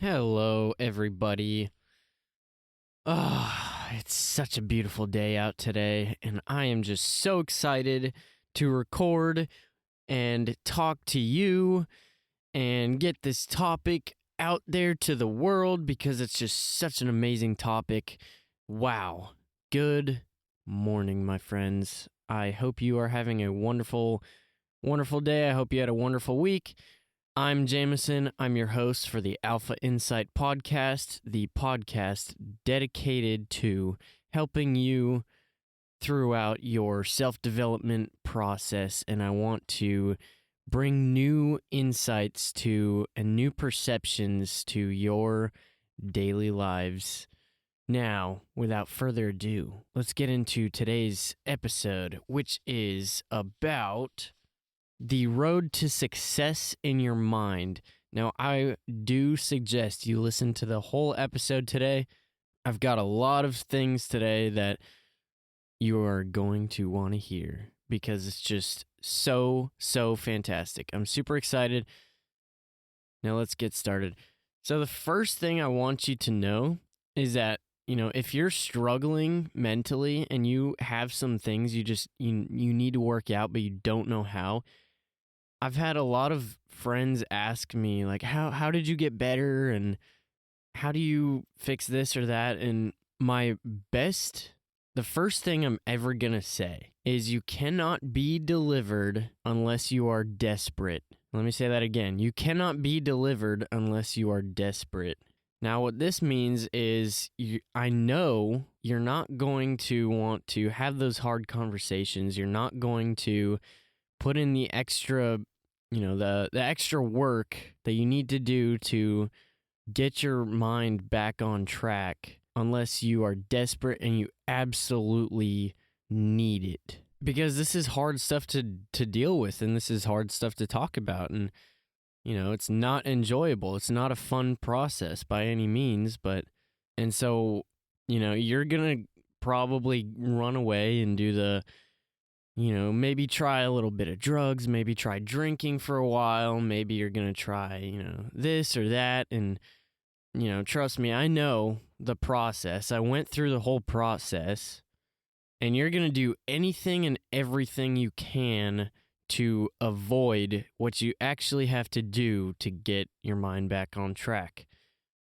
Hello, everybody. It's such a beautiful day out today, and I am just so excited to record and talk to you and get this topic out there to the world because it's just such an amazing topic. Wow. Good morning, my friends. I hope you are having a wonderful, wonderful day. I hope you had a wonderful week. I'm Jameson. I'm your host for the Alpha Insight Podcast, the podcast dedicated to helping you throughout your self-development process. And I want to bring new insights to and new perceptions to your daily lives. Now, without further ado, let's get into today's episode, which is about the road to success in your mind. Now, I do suggest you listen to the whole episode today. I've got a lot of things today that you are going to want to hear because it's just so fantastic. I'm super excited. Now, let's get started. So, the first thing I want you to know is that, if you're struggling mentally and you have some things you need to work out, but you don't know how, I've had a lot of friends ask me, like, how did you get better and how do you fix this or that? And the first thing I'm ever going to say is you cannot be delivered unless you are desperate. Let me say that again. You cannot be delivered unless you are desperate. Now, what this means is I know you're not going to want to have those hard conversations. You're not going to put in the extra, the extra work that you need to do to get your mind back on track unless you are desperate and you absolutely need it. Because this is hard stuff to deal with, and this is hard stuff to talk about, and it's not enjoyable. It's not a fun process by any means, and so, you're going to probably run away and do the maybe try a little bit of drugs, maybe try drinking for a while, maybe you're going to try, this or that. And, trust me, I know the process. I went through the whole process, and you're going to do anything and everything you can to avoid what you actually have to do to get your mind back on track.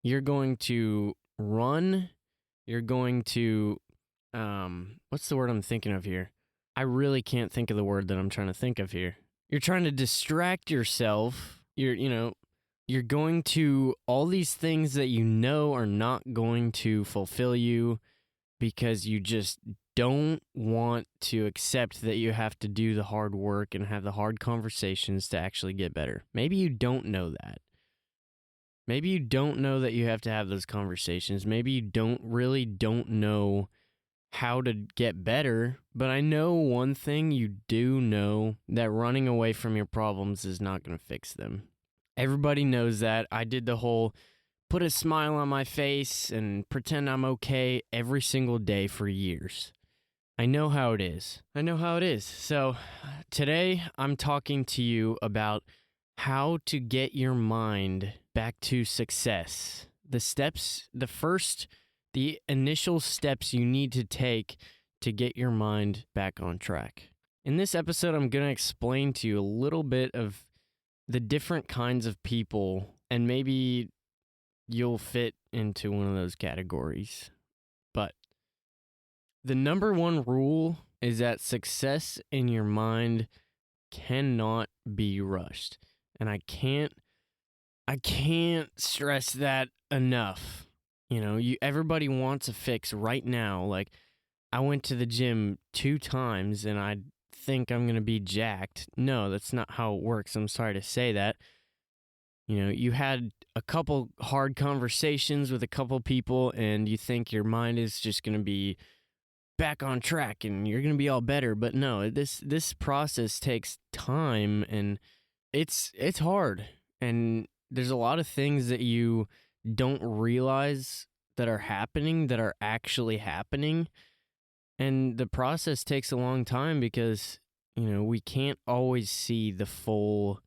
You're going to run. You're going to, what's the word I'm thinking of here? I really can't think of the word that I'm trying to think of here. You're trying to distract yourself. You're going to all these things that are not going to fulfill you because you just don't want to accept that you have to do the hard work and have the hard conversations to actually get better. Maybe you don't know that. Maybe you don't know that you have to have those conversations. Maybe you don't know how to get better, but I know one thing you do know, that running away from your problems is not going to fix them. Everybody knows that. I did the whole put a smile on my face and pretend I'm okay every single day for years. I know how it is. So today I'm talking to you about how to get your mind back to success. The initial steps you need to take to get your mind back on track. In this episode, I'm going to explain to you a little bit of the different kinds of people, and maybe you'll fit into one of those categories. But the number one rule is that success in your mind cannot be rushed. And I can't stress that enough. Everybody wants a fix right now. Like, I went to the gym 2 times and I think I'm going to be jacked. No, that's not how it works. I'm sorry to say that. You had a couple hard conversations with a couple people and you think your mind is just going to be back on track and you're going to be all better. But no, this process takes time and it's hard. And there's a lot of things that you don't realize that are happening that are actually happening. And the process takes a long time because, we can't always see the whole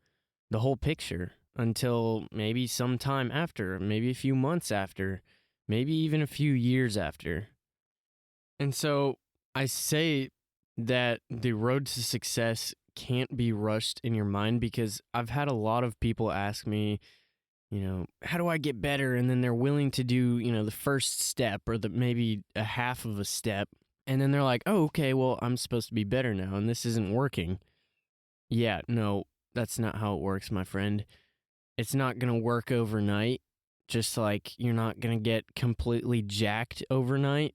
picture. until maybe some time after, maybe a few months after, maybe even a few years after. And so I say that the road to success can't be rushed in your mind, because I've had a lot of people ask me, how do I get better? And then they're willing to do, the first step or maybe a half of a step. And then they're like, oh, okay, well, I'm supposed to be better now, and this isn't working. Yeah, no, that's not how it works, my friend. It's not going to work overnight, just like you're not going to get completely jacked overnight.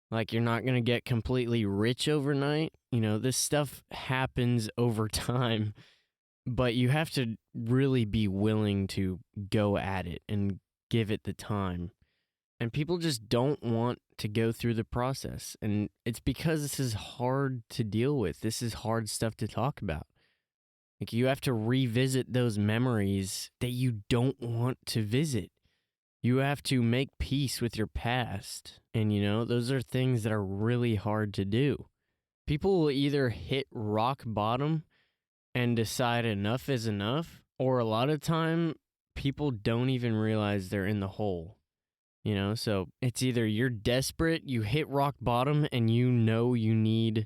Like you're not going to get completely rich overnight. This stuff happens over time, but you have to really be willing to go at it and give it the time. And people just don't want to go through the process. And it's because this is hard to deal with. This is hard stuff to talk about. Like you have to revisit those memories that you don't want to visit. You have to make peace with your past. And, those are things that are really hard to do. People will either hit rock bottom and decide enough is enough, or a lot of time people don't even realize they're in the hole. So it's either you're desperate, you hit rock bottom and you need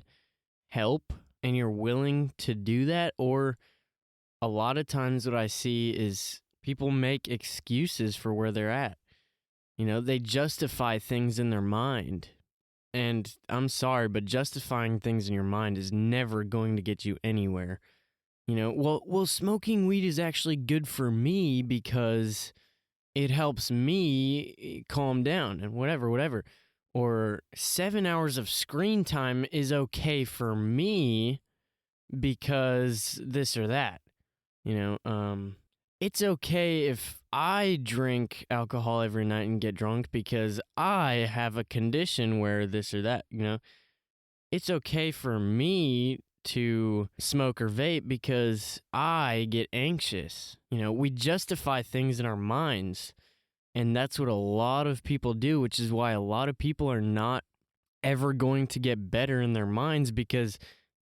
help and you're willing to do that, or a lot of times what I see is people make excuses for where they're at. They justify things in their mind. And I'm sorry, but justifying things in your mind is never going to get you anywhere. Well, smoking weed is actually good for me because it helps me calm down and whatever. Or 7 hours of screen time is okay for me because this or that. It's okay if I drink alcohol every night and get drunk because I have a condition where this or that, It's okay for me to smoke or vape because I get anxious. We justify things in our minds, and that's what a lot of people do, which is why a lot of people are not ever going to get better in their minds, because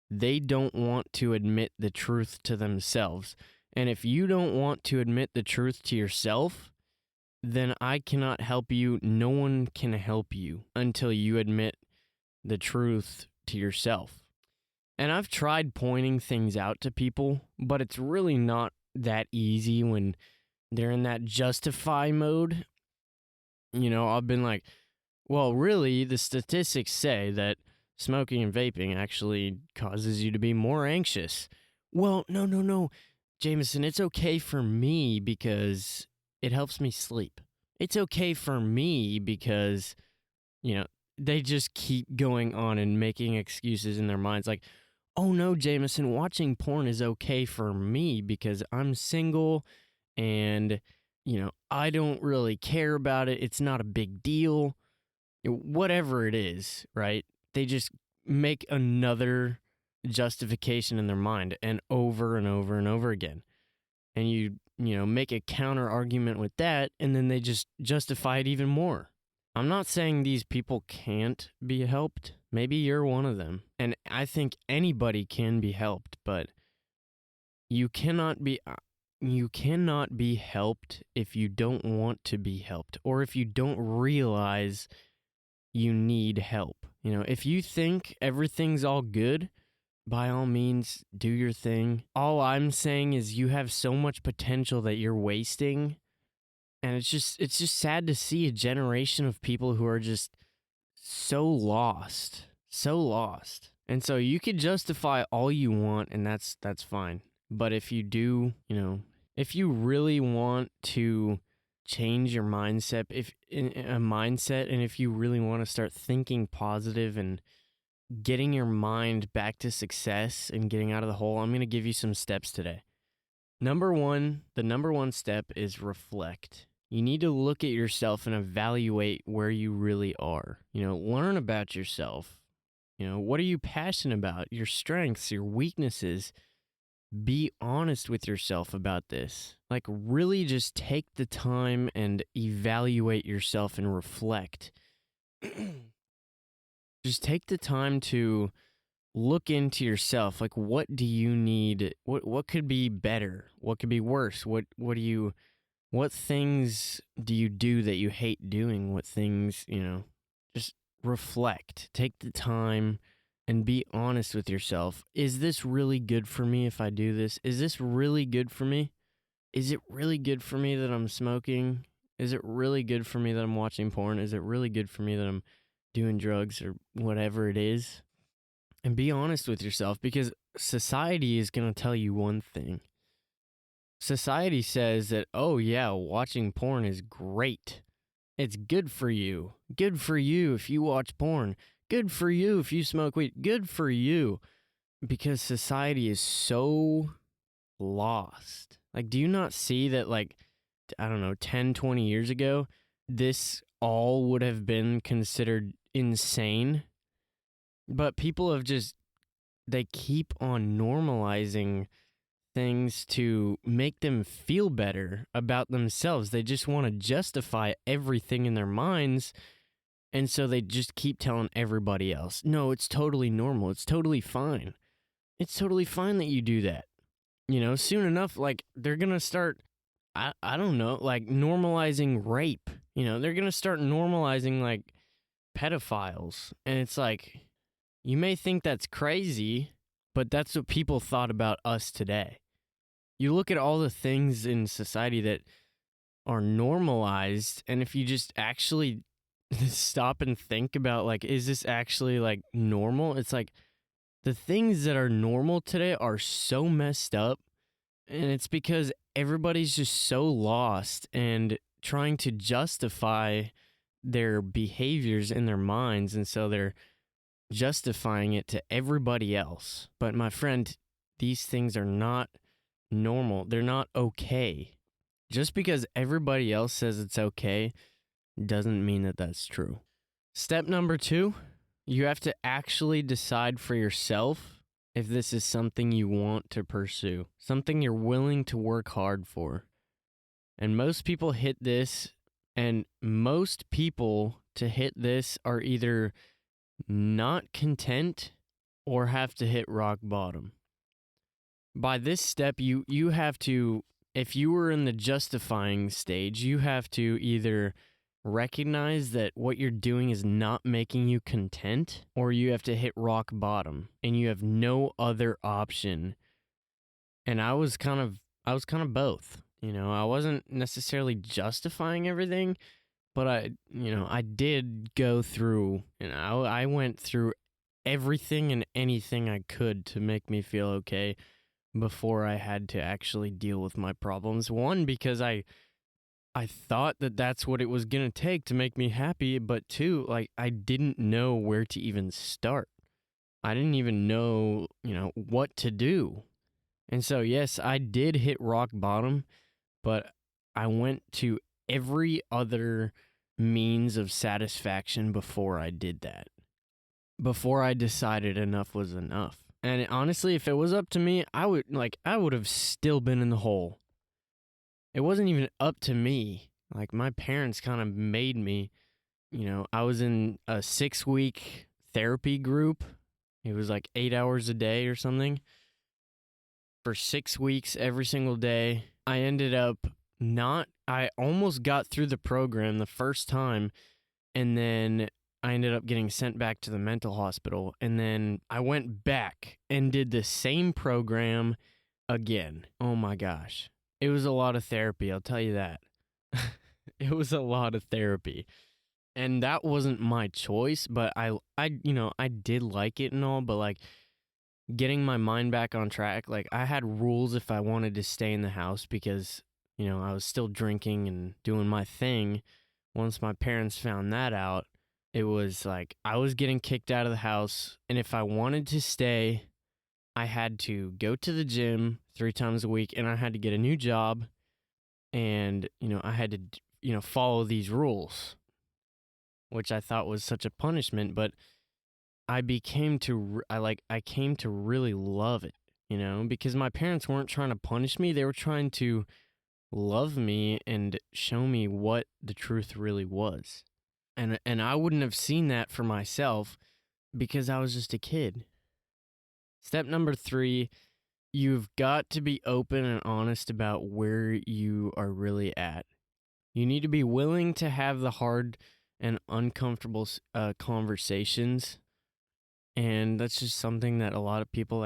they don't want to admit the truth to themselves. And if you don't want to admit the truth to yourself, then I cannot help you. No one can help you until you admit the truth to yourself. And I've tried pointing things out to people, but it's really not that easy when they're in that justify mode. I've been like, well, really, the statistics say that smoking and vaping actually causes you to be more anxious. Well, no, Jameson, it's okay for me because it helps me sleep. It's okay for me because, they just keep going on and making excuses in their minds. Like, oh no, Jameson, watching porn is okay for me because I'm single and, I don't really care about it. It's not a big deal. Whatever it is, right? They just make another justification in their mind, and over and over and over again. And you make a counter argument with that, and then they just justify it even more. I'm not saying these people can't be helped. Maybe you're one of them. And I think anybody can be helped, but you cannot be helped if you don't want to be helped, or if you don't realize you need help. If you think everything's all good, by all means, do your thing. All I'm saying is you have so much potential that you're wasting. And it's just sad to see a generation of people who are just so lost. And so you could justify all you want, and that's fine. But if you do, if you really want to change your mindset, and if you really want to start thinking positive and getting your mind back to success and getting out of the hole, I'm going to give you some steps today. The number one step is reflect. You need to look at yourself and evaluate where you really are. Learn about yourself. What are you passionate about? Your strengths, your weaknesses. Be honest with yourself about this. Like, really just take the time and evaluate yourself and reflect. Just take the time to look into yourself. Like, what do you need? What could be better? What could be worse? What things do you do that you hate doing? What things, just reflect. Take the time and be honest with yourself. Is this really good for me if I do this? Is this really good for me? Is it really good for me that I'm smoking? Is it really good for me that I'm watching porn? Is it really good for me that I'm doing drugs or whatever it is? And be honest with yourself, because society is going to tell you one thing. Society says that, oh yeah, watching porn is great. It's good for you. Good for you if you watch porn. Good for you if you smoke weed. Good for you. Because society is so lost. Like, do you not see that, like, I don't know, 10, 20 years ago, this all would have been considered insane? But people they keep on normalizing things to make them feel better about themselves. They just want to justify everything in their minds. And so they just keep telling everybody else, no, it's totally normal. It's totally fine. It's totally fine that you do that. Soon enough, like, they're going to start, I don't know, like, normalizing rape. They're going to start normalizing, like, pedophiles. And it's like, you may think that's crazy, but that's what people thought about us today. You look at all the things in society that are normalized, and if you just actually stop and think about, like, is this actually, like, normal? It's like, the things that are normal today are so messed up, and it's because everybody's just so lost and trying to justify their behaviors in their minds, and so they're justifying it to everybody else. But my friend, these things are not normal. They're not okay. Just because everybody else says it's okay doesn't mean that that's true. Step number 2, you have to actually decide for yourself if this is something you want to pursue, something you're willing to work hard for. And most people hit this, and most people to hit this are either not content or have to hit rock bottom. By this step, you have to, if you were in the justifying stage, you have to either recognize that what you're doing is not making you content, or you have to hit rock bottom and you have no other option. And I was kind of both. I wasn't necessarily justifying everything, but I did go through, I went through everything and anything I could to make me feel okay before I had to actually deal with my problems. One, because I thought that that's what it was going to take to make me happy, but 2, like, I didn't know where to even start. I didn't even know, what to do. And so, yes, I did hit rock bottom, but I went to every other means of satisfaction before I did that. Before I decided enough was enough. And honestly, if it was up to me, I would have still been in the hole. It wasn't even up to me. Like, my parents kind of made me. I was in a 6-week therapy group. It was like 8 hours a day or something. For 6 weeks, every single day. I ended up I almost got through the program the first time, and then I ended up getting sent back to the mental hospital, and then I went back and did the same program again. Oh my gosh. It was a lot of therapy, I'll tell you that. It was a lot of therapy. And that wasn't my choice, but I did like it and all, but like, getting my mind back on track, like, I had rules if I wanted to stay in the house because, I was still drinking and doing my thing. Once my parents found that out, it was like I was getting kicked out of the house, and if I wanted to stay, I had to go to the gym 3 times a week, and I had to get a new job, and, I had to, follow these rules, which I thought was such a punishment, but I came to really love it, because my parents weren't trying to punish me. They were trying to love me and show me what the truth really was. And I wouldn't have seen that for myself because I was just a kid. Step number 3, you've got to be open and honest about where you are really at. You need to be willing to have the hard and uncomfortable conversations. And that's just something that a lot of people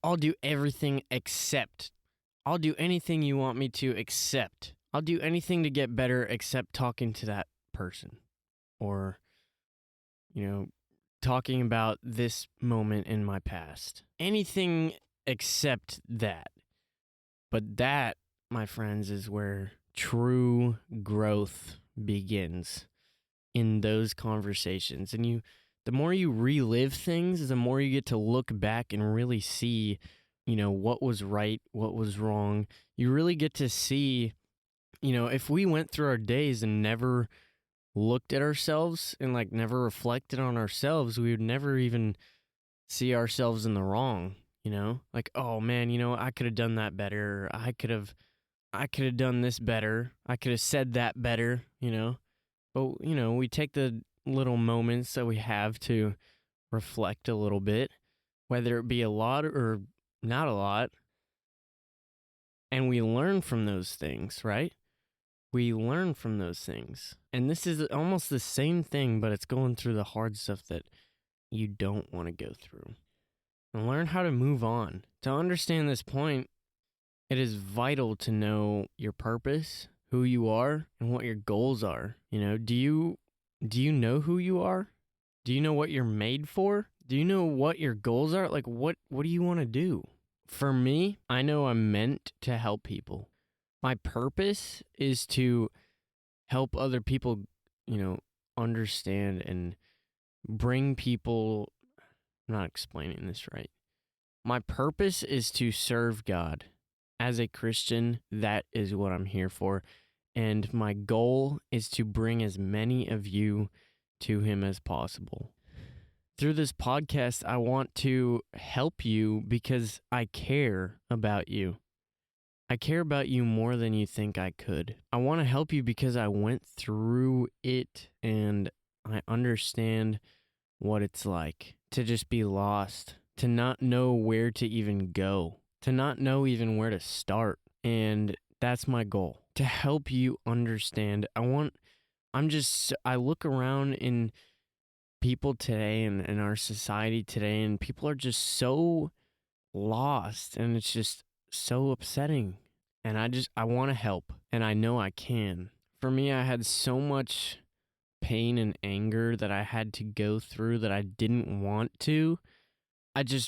I'll do everything except. I'll do anything you want me to except. I'll do anything to get better except talking to that person. Or, talking about this moment in my past. Anything except that. But that, my friends, is where true growth begins, in those conversations. And the more you relive things, the more you get to look back and really see, what was right, what was wrong. You really get to see, if we went through our days and never looked at ourselves and never reflected on ourselves, we would never even see ourselves in the wrong, oh man, I could have done that better. I could have done this better. I could have said that better, but we take the little moments that we have to reflect a little bit, whether it be a lot or not a lot, and we learn from those things, right? We learn from those things. And this is almost the same thing, but it's going through the hard stuff that you don't want to go through. And learn how to move on. To understand this point, it is vital to know your purpose, who you are, and what your goals are. Do you know who you are? Do you know what you're made for? Do you know what your goals are? What do you want to do? For me, I know I'm meant to help people. My purpose is to help other people, understand and bring people. I'm not explaining this right. My purpose is to serve God. As a Christian, that is what I'm here for. And my goal is to bring as many of you to Him as possible. Through this podcast, I want to help you because I care about you. I care about you more than you think I could. I want to help you because I went through it and I understand what it's like to just be lost, to not know where to even go, to not know even where to start. And that's my goal, to help you understand. I look around in people today and in our society today, and people are just so lost, and it's just so upsetting. And I want to help, and I know I can. For me, I had so much pain and anger that I had to go through that I didn't want to.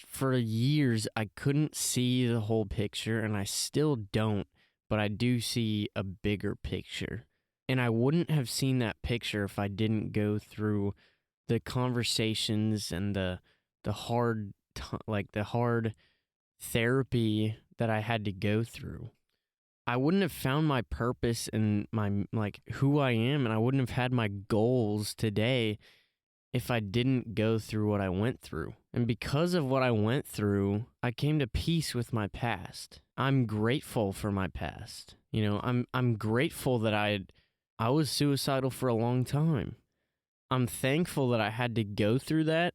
For years, I couldn't see the whole picture, and I still don't, but I do see a bigger picture. And I wouldn't have seen that picture if I didn't go through the conversations and the hard therapy that I had to go through. I wouldn't have found my purpose and my who I am, and I wouldn't have had my goals today if I didn't go through what I went through. And because of what I went through, I came to peace with my past. I'm grateful for my past. I'm grateful that I was suicidal for a long time. I'm thankful that I had to go through that,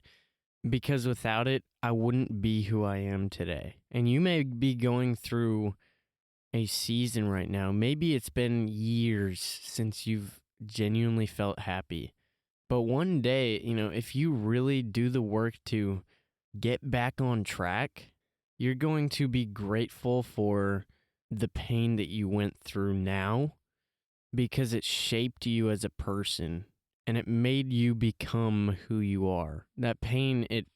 because without it, I wouldn't be who I am today. And you may be going through a season right now. Maybe it's been years since you've genuinely felt happy. But one day, if you really do the work to get back on track, you're going to be grateful for the pain that you went through now, because it shaped you as a person and it made you become who you are. That pain, it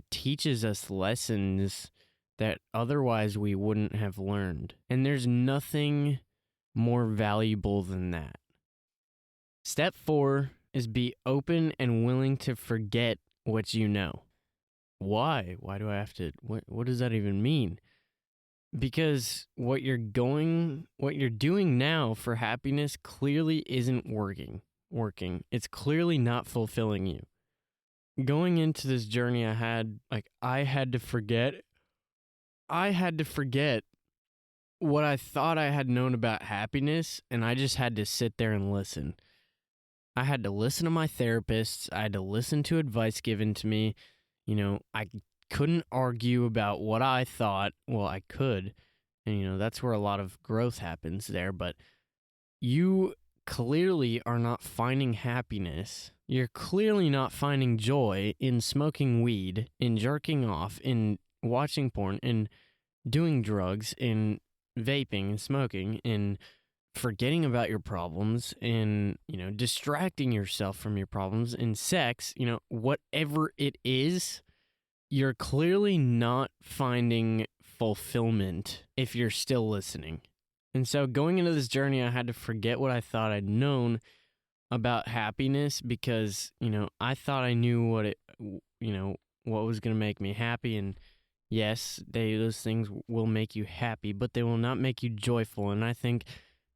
teaches us lessons that otherwise we wouldn't have learned. And there's nothing more valuable than that. Step 4 is be open and willing to forget what you know. Why? Why do I have to? What does that even mean? Because what you're doing now for happiness clearly isn't working. It's clearly not fulfilling you. Going into this journey I had to forget what I thought I had known about happiness, and I just had to sit there and listen. I had to listen to my therapists. I had to listen to advice given to me. I couldn't argue about what I thought. Well, I could, and that's where a lot of growth happens there, but you clearly are not finding happiness. You're clearly not finding joy in smoking weed, in jerking off, in watching porn, in doing drugs, in vaping and smoking, in forgetting about your problems, in, distracting yourself from your problems, in sex, whatever it is, you're clearly not finding fulfillment if you're still listening. And so going into this journey, I had to forget what I thought I'd known about happiness because, I thought I knew what was going to make me happy. And yes, those things will make you happy, but they will not make you joyful. And I think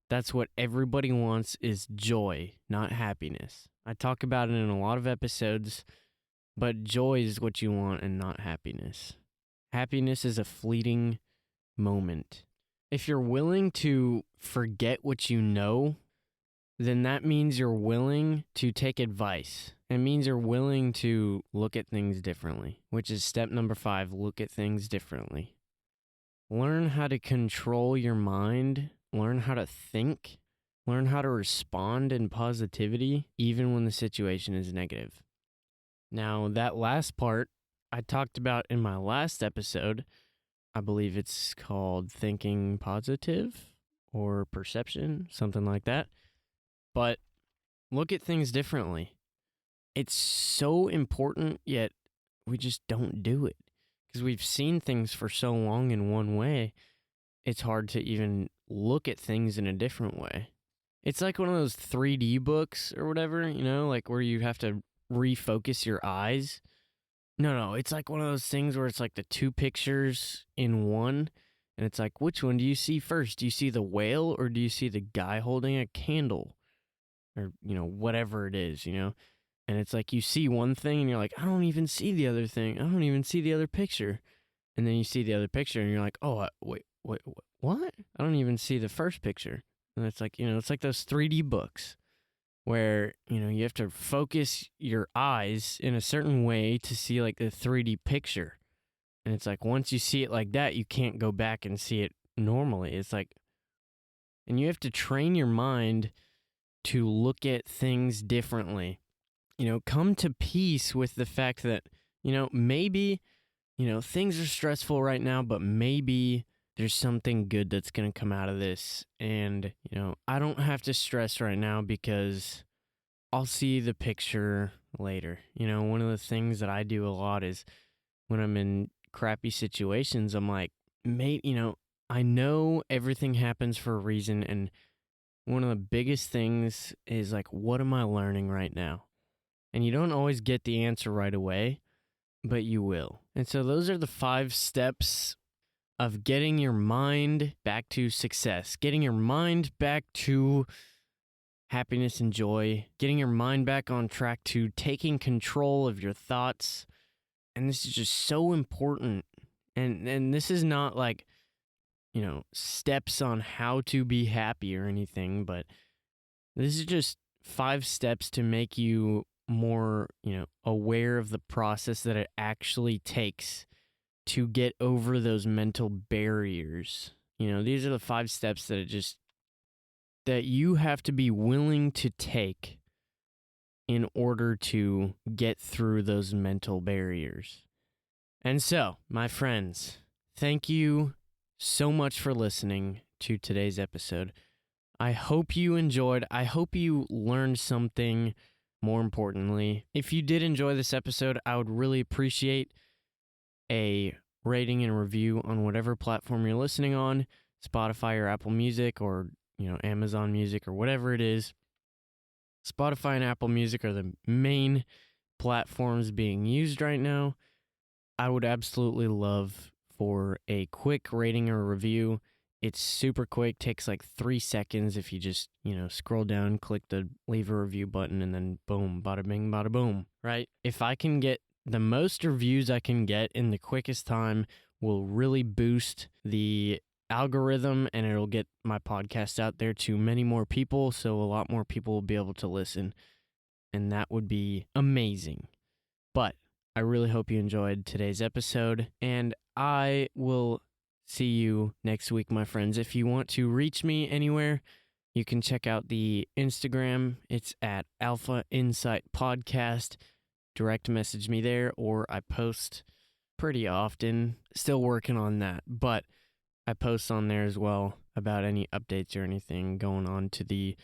that's what everybody wants is joy, not happiness. I talk about it in a lot of episodes, but joy is what you want and not happiness. Happiness is a fleeting moment. If you're willing to forget what you know, then that means you're willing to take advice. It means you're willing to look at things differently, which is step number 5, look at things differently. Learn how to control your mind, learn how to think, learn how to respond in positivity, even when the situation is negative. Now, that last part I talked about in my last episode. I believe it's called Thinking Positive or Perception, something like that. But look at things differently. It's so important, yet we just don't do it. Because we've seen things for so long in one way, it's hard to even look at things in a different way. It's like one of those 3D books or whatever, like where you have to refocus your eyes. No, it's like one of those things where it's like the 2 pictures in one, and it's like, which one do you see first? Do you see the whale or do you see the guy holding a candle? Or, whatever it is, And it's like you see one thing and you're like, I don't even see the other thing. I don't even see the other picture. And then you see the other picture and you're like, oh, wait, what? I don't even see the first picture. And it's like, it's like those 3D books, where, you have to focus your eyes in a certain way to see like the 3D picture. And it's like, once you see it like that, you can't go back and see it normally. It's like, and you have to train your mind to look at things differently. Come to peace with the fact that, maybe, things are stressful right now, but maybe there's something good that's going to come out of this. And, I don't have to stress right now because I'll see the picture later. One of the things that I do a lot is when I'm in crappy situations, I'm like, I know everything happens for a reason. And one of the biggest things is like, what am I learning right now? And you don't always get the answer right away, but you will. And so those are the 5 steps of getting your mind back to success, getting your mind back to happiness and joy, getting your mind back on track to taking control of your thoughts. And this is just so important. And this is not like, steps on how to be happy or anything, but this is just 5 steps to make you more, aware of the process that it actually takes to get over those mental barriers. These are the 5 steps that you have to be willing to take in order to get through those mental barriers. And so, my friends, thank you so much for listening to today's episode. I hope you enjoyed. I hope you learned something. More importantly, if you did enjoy this episode, I would really appreciate a rating and review on whatever platform you're listening on, Spotify or Apple Music or, Amazon Music or whatever it is. Spotify and Apple Music are the main platforms being used right now. I would absolutely love for a quick rating or review. It's super quick, takes like 3 seconds if you just, scroll down, click the leave a review button, and then boom, bada bing, bada boom, right? If I can get the most reviews I can get in the quickest time will really boost the algorithm and it'll get my podcast out there to many more people, so a lot more people will be able to listen, and that would be amazing. But I really hope you enjoyed today's episode, and I will see you next week, my friends. If you want to reach me anywhere, you can check out the Instagram. It's at Alpha Insight Podcast. Direct message me there, or I post pretty often. Still working on that, but I post on there as well about any updates or anything going on to the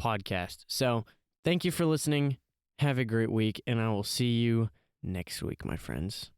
podcast. So thank you for listening. Have a great week, and I will see you next week, my friends.